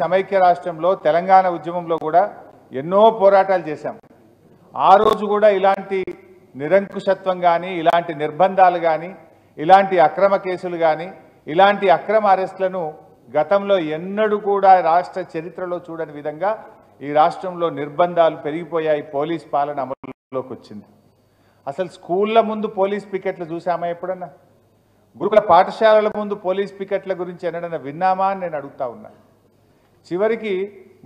సమైక్య రాష్ట్రంలో తెలంగాణ ఉద్యమంలో కూడా ఎన్నో పోరాటాలు చేశాం. ఆ రోజు కూడా ఇలాంటి నిరంకుశత్వం కానీ, ఇలాంటి నిర్బంధాలు కానీ, ఇలాంటి అక్రమ కేసులు కానీ, ఇలాంటి అక్రమ అరెస్టులను గతంలో ఎన్నడూ కూడా రాష్ట్ర చరిత్రలో చూడని విధంగా ఈ రాష్ట్రంలో నిర్బంధాలు పెరిగిపోయాయి. పోలీస్ పాలన అమలులోకి వచ్చింది. అసలు స్కూళ్ళ ముందు పోలీస్ పికెట్లు చూసామా ఎప్పుడన్నా? గురుకుల పాఠశాలల ముందు పోలీస్ పికెట్ల గురించి ఎన్నడన్నా విన్నామా అని నేను అడుగుతా ఉన్నా. చివరికి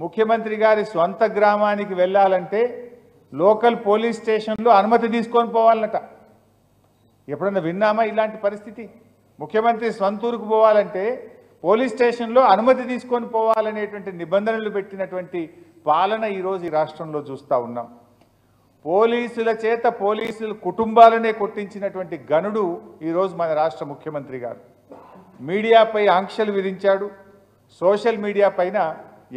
ముఖ్యమంత్రి గారి స్వంత గ్రామానికి వెళ్ళాలంటే లోకల్ పోలీస్ స్టేషన్లో అనుమతి తీసుకొని పోవాలన్నట. ఎప్పుడన్నా విన్నామా ఇలాంటి పరిస్థితి? ముఖ్యమంత్రి సొంతూరుకు పోవాలంటే పోలీస్ స్టేషన్లో అనుమతి తీసుకొని పోవాలనేటువంటి నిబంధనలు పెట్టినటువంటి పాలన ఈరోజు ఈ రాష్ట్రంలో చూస్తూ ఉన్నాం. పోలీసుల చేత పోలీసుల కుటుంబాలనే కొట్టించినటువంటి గనుడు ఈరోజు మన రాష్ట్ర ముఖ్యమంత్రి గారు. మీడియాపై ఆంక్షలు విధించాడు. సోషల్ మీడియా పైన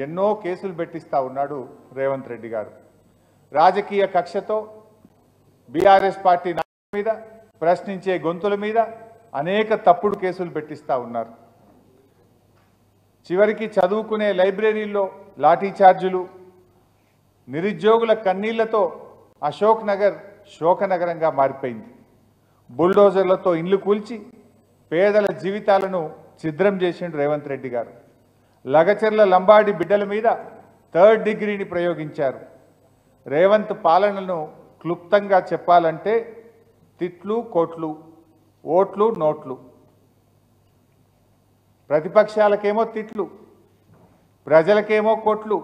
ఎన్నో కేసులు పెట్టిస్తూ ఉన్నాడు రేవంత్ రెడ్డి గారు. రాజకీయ కక్షతో బీఆర్ఎస్ పార్టీ నాయకుల మీద, ప్రశ్నించే గొంతుల మీద అనేక తప్పుడు కేసులు పెట్టిస్తూ ఉన్నారు. చివరికి చదువుకునే లైబ్రరీల్లో లాఠీ చార్జీలు, నిరుద్యోగుల కన్నీళ్లతో అశోక్ నగర్ శోకనగరంగా మారిపోయింది. బుల్డోజర్లతో ఇండ్లు కూల్చి పేదల జీవితాలను ఛిద్రం చేసిండు రేవంత్ రెడ్డి గారు. లగచర్ల లంబాడి బిడ్డల మీద 3rd డిగ్రీని ప్రయోగించారు. రేవంత్ పాలనను క్లుప్తంగా చెప్పాలంటే తిట్లు, కోట్లు, ఓట్లు, నోట్లు. ప్రతిపక్షాలకేమో తిట్లు, ప్రజలకేమో కోట్లు,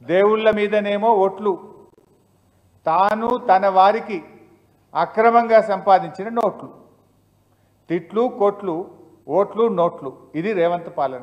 దేవుళ్ళ మీదనేమో ఓట్లు, తాను తన వారికి అక్రమంగా సంపాదించిన నోట్లు. తిట్లు, కోట్లు, ఓట్లు, నోట్లు. ఇది రేవంత్ పాలన.